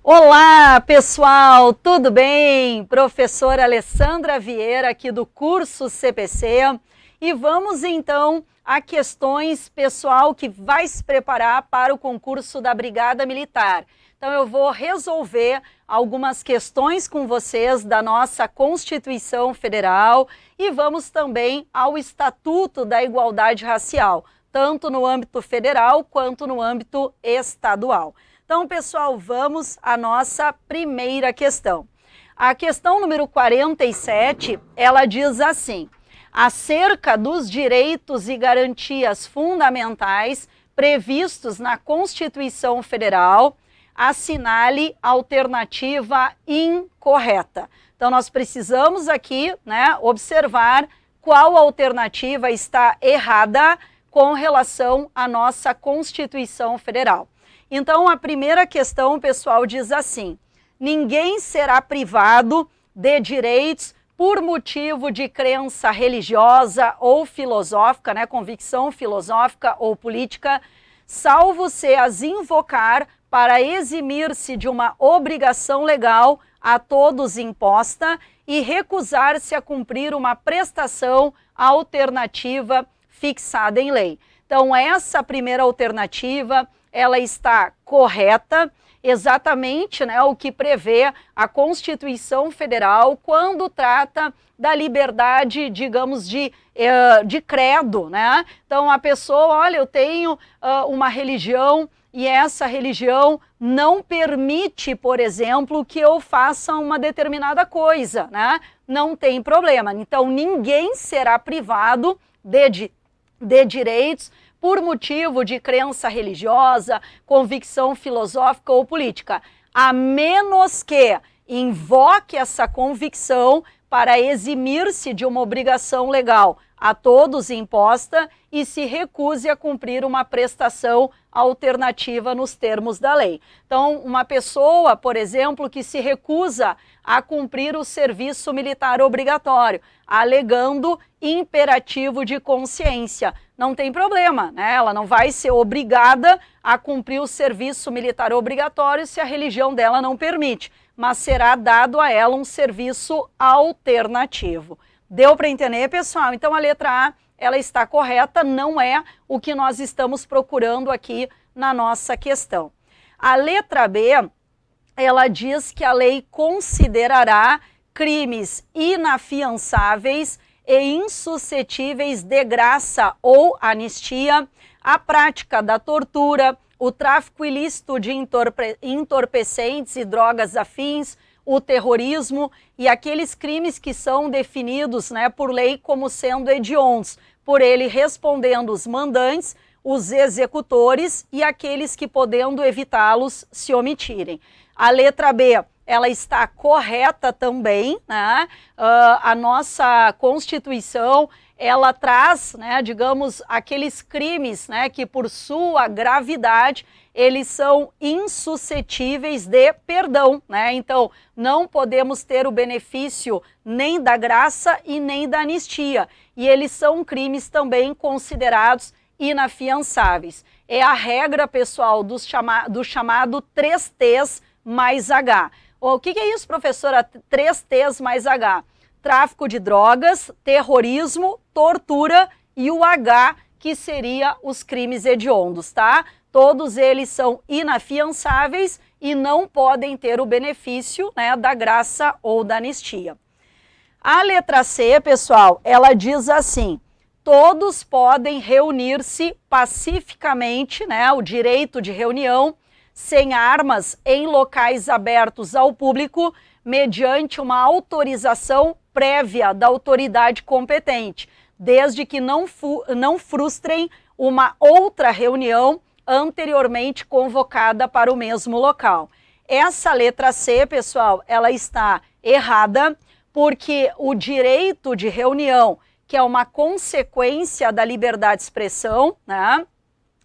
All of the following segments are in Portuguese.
Olá, pessoal, tudo bem? Professora Alessandra Vieira aqui do curso CPC e vamos então a questões, pessoal, que vai se preparar para o concurso da Brigada Militar. Então eu vou resolver algumas questões com vocês da nossa Constituição Federal e vamos também ao Estatuto da Igualdade Racial, tanto no âmbito federal quanto no âmbito estadual. Então, pessoal, vamos à nossa primeira questão. A questão número 47, ela diz assim: acerca dos direitos e garantias fundamentais previstos na Constituição Federal, assinale a alternativa incorreta. Então, nós precisamos aqui, observar qual alternativa está errada com relação à nossa Constituição Federal. Então, a primeira questão, pessoal, diz assim: ninguém será privado de direitos por motivo de crença religiosa ou filosófica, convicção filosófica ou política, salvo se as invocar para eximir-se de uma obrigação legal a todos imposta e recusar-se a cumprir uma prestação alternativa fixada em lei. Então, essa primeira alternativa, ela está correta, exatamente o que prevê a Constituição Federal quando trata da liberdade, digamos, de credo, Então, a pessoa, olha, eu tenho uma religião e essa religião não permite, por exemplo, que eu faça uma determinada coisa, Não tem problema. Então, ninguém será privado de direitos por motivo de crença religiosa, convicção filosófica ou política, a menos que invoque essa convicção para eximir-se de uma obrigação legal a todos imposta e se recuse a cumprir uma prestação alternativa nos termos da lei. Então, uma pessoa, por exemplo, que se recusa a cumprir o serviço militar obrigatório, alegando imperativo de consciência, não tem problema, Ela não vai ser obrigada a cumprir o serviço militar obrigatório se a religião dela não permite, mas será dado a ela um serviço alternativo. Deu para entender, pessoal? Então, a letra A, ela está correta, não é o que nós estamos procurando aqui na nossa questão. A letra B, ela diz que a lei considerará crimes inafiançáveis e insuscetíveis de graça ou anistia a prática da tortura, o tráfico ilícito de entorpecentes e drogas afins, o terrorismo e aqueles crimes que são definidos por lei como sendo hediondos, por ele respondendo os mandantes, os executores e aqueles que, podendo evitá-los, se omitirem. A letra B, ela está correta também, A nossa Constituição, ela traz, digamos, aqueles crimes, que por sua gravidade, eles são insuscetíveis de perdão, Então, não podemos ter o benefício nem da graça e nem da anistia. E eles são crimes também considerados inafiançáveis. É a regra, pessoal, do chamado 3Ts mais H. O que é isso, professora? 3Ts mais H. Tráfico de drogas, terrorismo, tortura e o H, que seria os crimes hediondos, Todos eles são inafiançáveis e não podem ter o benefício da graça ou da anistia. A letra C, pessoal, ela diz assim: todos podem reunir-se pacificamente, o direito de reunião, sem armas, em locais abertos ao público, mediante uma autorização prévia da autoridade competente, desde que não frustrem uma outra reunião anteriormente convocada para o mesmo local. Essa letra C, pessoal, ela está errada, porque o direito de reunião, que é uma consequência da liberdade de expressão,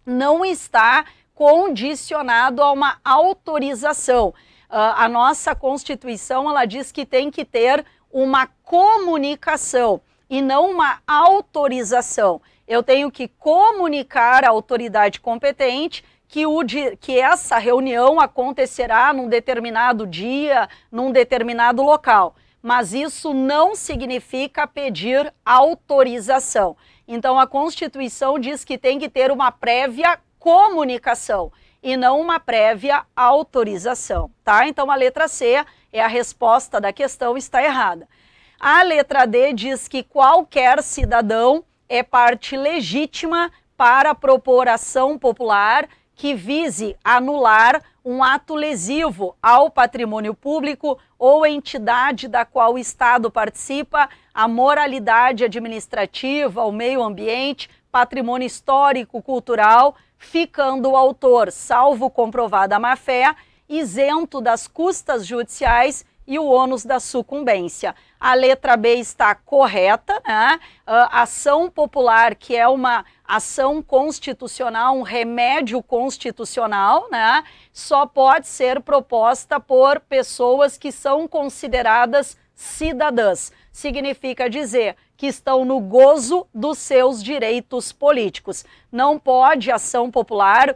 não está condicionado a uma autorização. A nossa Constituição, ela diz que tem que ter uma comunicação e não uma autorização. Eu tenho que comunicar à autoridade competente que essa reunião acontecerá num determinado dia, num determinado local. Mas isso não significa pedir autorização. Então, a Constituição diz que tem que ter uma prévia comunicação e não uma prévia autorização, tá? Então, a letra C é a resposta da questão, está errada. A letra D diz que qualquer cidadão é parte legítima para propor ação popular que vise anular um ato lesivo ao patrimônio público ou entidade da qual o Estado participa, a moralidade administrativa, o meio ambiente, patrimônio histórico, cultural, ficando o autor, salvo comprovada má-fé, isento das custas judiciais e o ônus da sucumbência. A letra B está correta, né? Ação popular, que é uma ação constitucional, um remédio constitucional, né? Só pode ser proposta por pessoas que são consideradas cidadãs. Significa dizer que estão no gozo dos seus direitos políticos. Não pode ação popular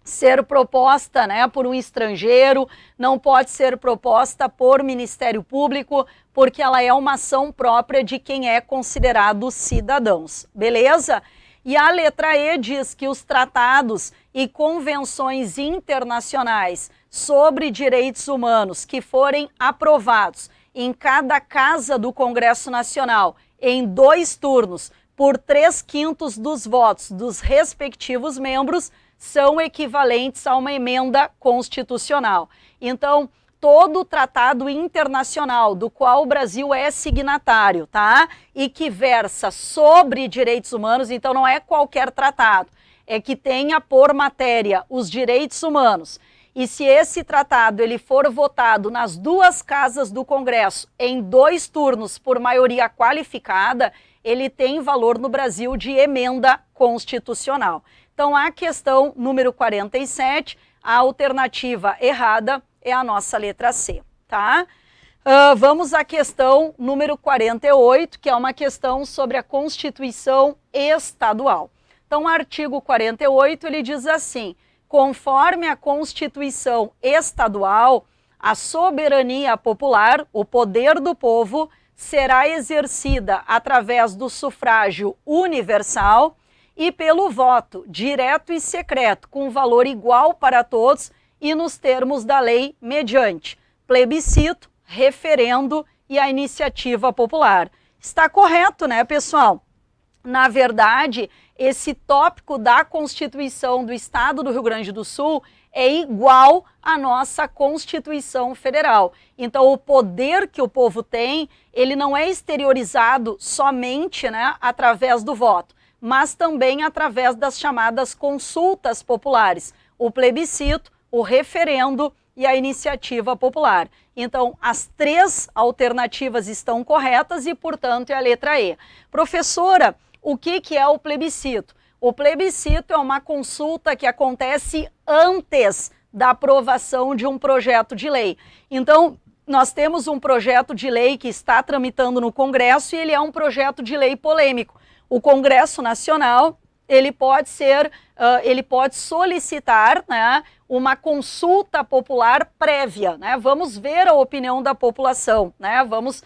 ser proposta, né, por um estrangeiro, não pode ser proposta por Ministério Público, porque ela é uma ação própria de quem é considerado cidadãos, beleza? E a letra E diz que os tratados e convenções internacionais sobre direitos humanos que forem aprovados em cada casa do Congresso Nacional em 2 turnos, por 3/5 dos votos dos respectivos membros, são equivalentes a uma emenda constitucional. Então, todo tratado internacional do qual o Brasil é signatário, tá? E que versa sobre direitos humanos, então não é qualquer tratado, é que tenha por matéria os direitos humanos. E se esse tratado ele for votado nas 2 casas do Congresso em 2 turnos por maioria qualificada, ele tem valor no Brasil de emenda constitucional. Então, a questão número 47, a alternativa errada é a nossa letra C, tá? Vamos à questão número 48, que é uma questão sobre a Constituição Estadual. Então, o artigo 48, ele diz assim: conforme a Constituição Estadual, a soberania popular, o poder do povo, será exercida através do sufrágio universal e pelo voto direto e secreto, com valor igual para todos e nos termos da lei, mediante plebiscito, referendo e a iniciativa popular. Está correto, né, pessoal? Na verdade, esse tópico da Constituição do Estado do Rio Grande do Sul é igual à nossa Constituição Federal. Então, o poder que o povo tem, ele não é exteriorizado somente, né, através do voto, mas também através das chamadas consultas populares, o plebiscito, o referendo e a iniciativa popular. Então, as 3 alternativas estão corretas e, portanto, é a letra E. Professora, o que é o plebiscito? O plebiscito é uma consulta que acontece antes da aprovação de um projeto de lei. Então, nós temos um projeto de lei que está tramitando no Congresso e ele é um projeto de lei polêmico. O Congresso Nacional, ele pode solicitar, né, uma consulta popular prévia, né? Vamos ver a opinião da população, né? Vamos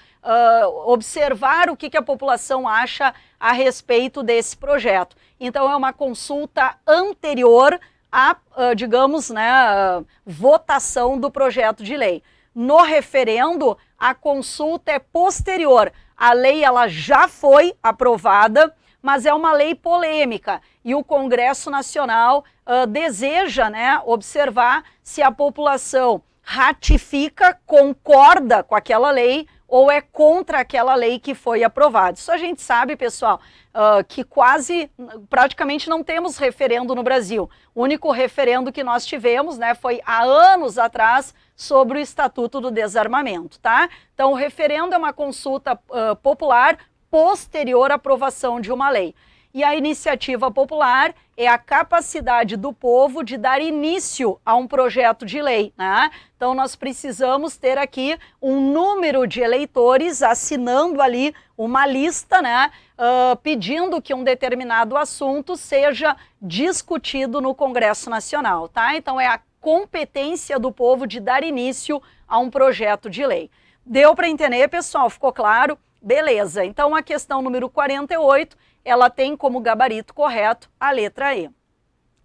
observar o que a população acha a respeito desse projeto. Então, é uma consulta anterior à, digamos, né, votação do projeto de lei. No referendo, a consulta é posterior. A lei ela já foi aprovada, mas é uma lei polêmica e o Congresso Nacional deseja, né, observar se a população ratifica, concorda com aquela lei ou é contra aquela lei que foi aprovada. Isso a gente sabe, pessoal, que praticamente não temos referendo no Brasil. O único referendo que nós tivemos, né, foi há anos atrás sobre o Estatuto do Desarmamento, tá? Então, o referendo é uma consulta popular posterior à aprovação de uma lei. E a iniciativa popular é a capacidade do povo de dar início a um projeto de lei, né? Então nós precisamos ter aqui um número de eleitores assinando ali uma lista, né? Pedindo que um determinado assunto seja discutido no Congresso Nacional, tá? Então é a competência do povo de dar início a um projeto de lei. Deu para entender, pessoal? Ficou claro? Beleza. Então a questão número 48, ela tem como gabarito correto a letra E.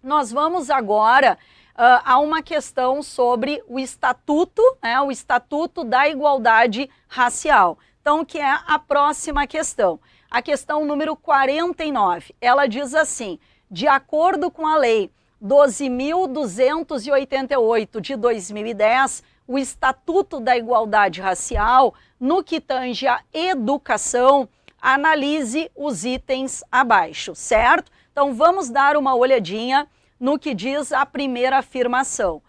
Nós vamos agora a uma questão sobre o Estatuto, né, o Estatuto da Igualdade Racial. Então, que é a próxima questão. A questão número 49, ela diz assim: de acordo com a Lei 12.288 de 2010, o Estatuto da Igualdade Racial, no que tange à educação, analise os itens abaixo, certo? Então vamos dar uma olhadinha no que diz a primeira afirmação.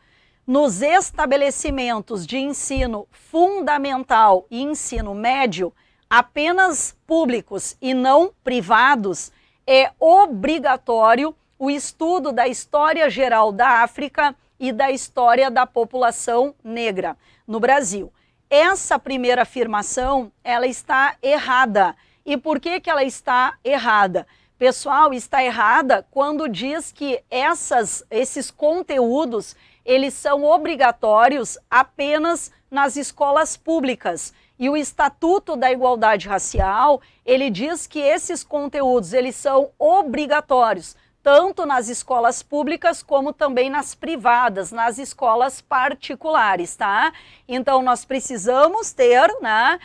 Nos estabelecimentos de ensino fundamental e ensino médio, apenas públicos e não privados, é obrigatório o estudo da história geral da África e da história da população negra no Brasil. Essa primeira afirmação, ela está errada. E por que ela está errada? Pessoal, está errada quando diz que esses conteúdos, eles são obrigatórios apenas nas escolas públicas. E o Estatuto da Igualdade Racial, ele diz que esses conteúdos, eles são obrigatórios, tanto nas escolas públicas como também nas privadas, nas escolas particulares, tá? Então, nós precisamos ter, né,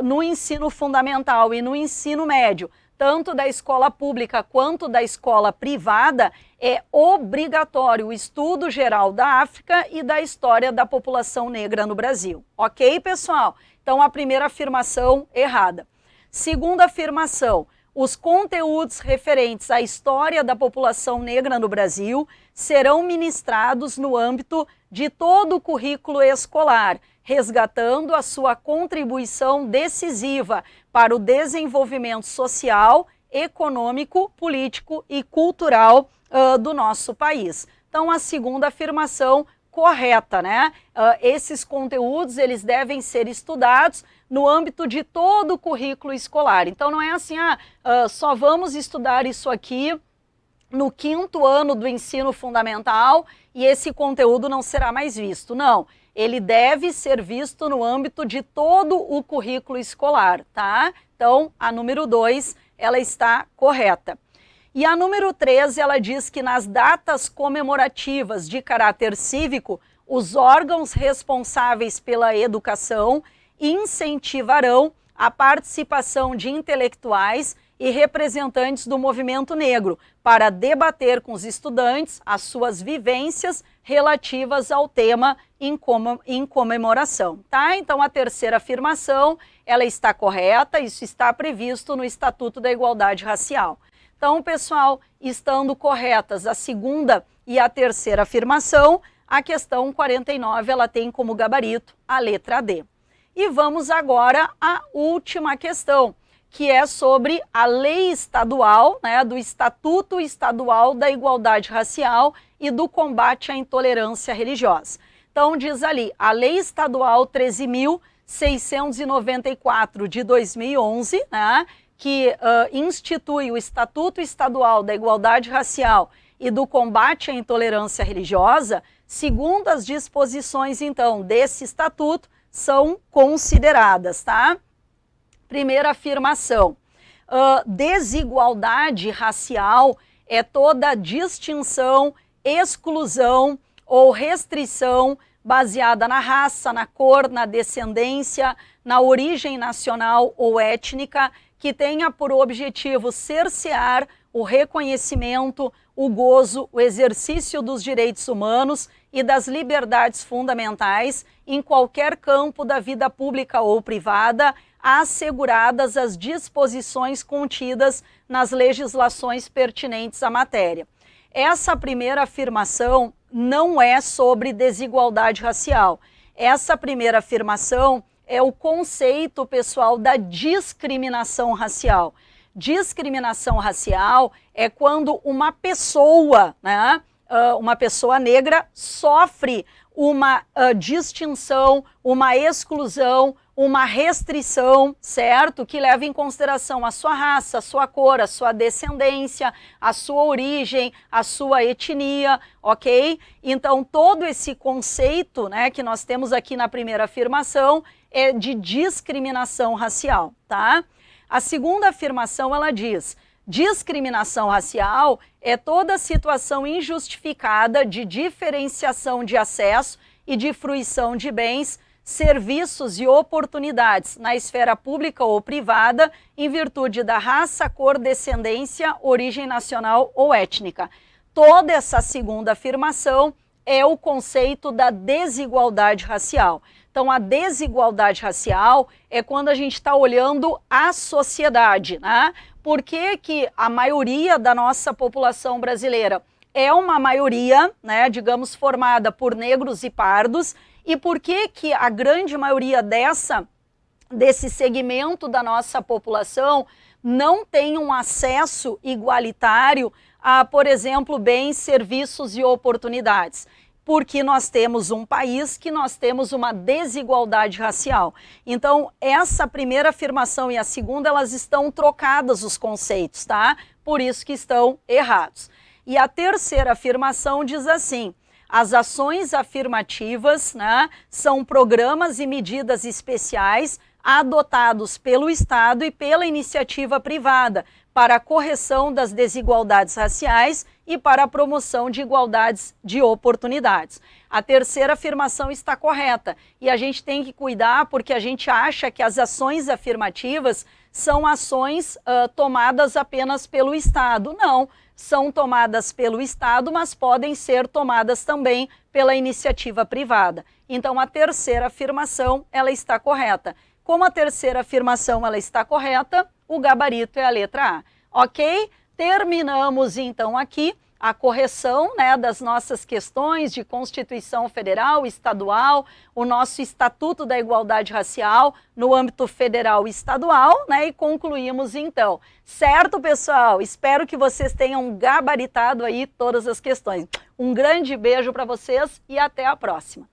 no ensino fundamental e no ensino médio, tanto da escola pública quanto da escola privada, é obrigatório o estudo geral da África e da história da população negra no Brasil. Ok, pessoal? Então, a primeira afirmação errada. Segunda afirmação: os conteúdos referentes à história da população negra no Brasil serão ministrados no âmbito de todo o currículo escolar, resgatando a sua contribuição decisiva para o desenvolvimento social, econômico, político e cultural do nosso país. Então, a segunda afirmação correta, né? Esses conteúdos, eles devem ser estudados no âmbito de todo o currículo escolar. Então, não é assim, só vamos estudar isso aqui no 5º ano do ensino fundamental e esse conteúdo não será mais visto. Não, ele deve ser visto no âmbito de todo o currículo escolar, tá? Então, a número 2, ela está correta. E a número 3, ela diz que nas datas comemorativas de caráter cívico, os órgãos responsáveis pela educação incentivarão a participação de intelectuais e representantes do movimento negro para debater com os estudantes as suas vivências relativas ao tema em comemoração, tá? Então, a terceira afirmação, ela está correta, isso está previsto no Estatuto da Igualdade Racial. Então, pessoal, estando corretas a segunda e a terceira afirmação, a questão 49, ela tem como gabarito a letra D. E vamos agora à última questão, que é sobre a lei estadual, né, do Estatuto Estadual da Igualdade Racial e do combate à intolerância religiosa. Então, diz ali, a Lei Estadual 13.694 de 2011, né, que institui o Estatuto Estadual da Igualdade Racial e do combate à intolerância religiosa, segundo as disposições, então, desse estatuto, são consideradas, tá? Primeira afirmação, desigualdade racial é toda distinção, exclusão ou restrição baseada na raça, na cor, na descendência, na origem nacional ou étnica, que tenha por objetivo cercear o reconhecimento, o gozo, o exercício dos direitos humanos e das liberdades fundamentais em qualquer campo da vida pública ou privada, asseguradas as disposições contidas nas legislações pertinentes à matéria. Essa primeira afirmação não é sobre desigualdade racial. Essa primeira afirmação é o conceito, pessoal, da discriminação racial. Discriminação racial é quando uma pessoa, né, uma pessoa negra sofre uma distinção, uma exclusão, uma restrição, certo? Que leva em consideração a sua raça, a sua cor, a sua descendência, a sua origem, a sua etnia, ok? Então, todo esse conceito, né, que nós temos aqui na primeira afirmação é de discriminação racial, tá? A segunda afirmação, ela diz: discriminação racial é toda situação injustificada de diferenciação de acesso e de fruição de bens, serviços e oportunidades na esfera pública ou privada em virtude da raça, cor, descendência, origem nacional ou étnica. Toda essa segunda afirmação é o conceito da desigualdade racial. Então, a desigualdade racial é quando a gente está olhando a sociedade, né? Por que a maioria da nossa população brasileira é uma maioria, né, digamos, formada por negros e pardos, e por que a grande maioria desse segmento da nossa população não tem um acesso igualitário a, por exemplo, bens, serviços e oportunidades? Porque nós temos um país que nós temos uma desigualdade racial. Então, essa primeira afirmação e a segunda, elas estão trocadas os conceitos, tá? Por isso que estão errados. E a terceira afirmação diz assim: as ações afirmativas, né, são programas e medidas especiais adotados pelo Estado e pela iniciativa privada para a correção das desigualdades raciais e para a promoção de igualdades de oportunidades. A terceira afirmação está correta e a gente tem que cuidar porque a gente acha que as ações afirmativas são ações tomadas apenas pelo Estado. Não, são tomadas pelo Estado, mas podem ser tomadas também pela iniciativa privada. Então, a terceira afirmação, ela está correta. Como a terceira afirmação ela está correta, o gabarito é a letra A. Ok? Terminamos então aqui a correção, né, das nossas questões de Constituição Federal, Estadual, o nosso Estatuto da Igualdade Racial no âmbito federal e estadual, né, e concluímos então. Certo, pessoal? Espero que vocês tenham gabaritado aí todas as questões. Um grande beijo para vocês e até a próxima.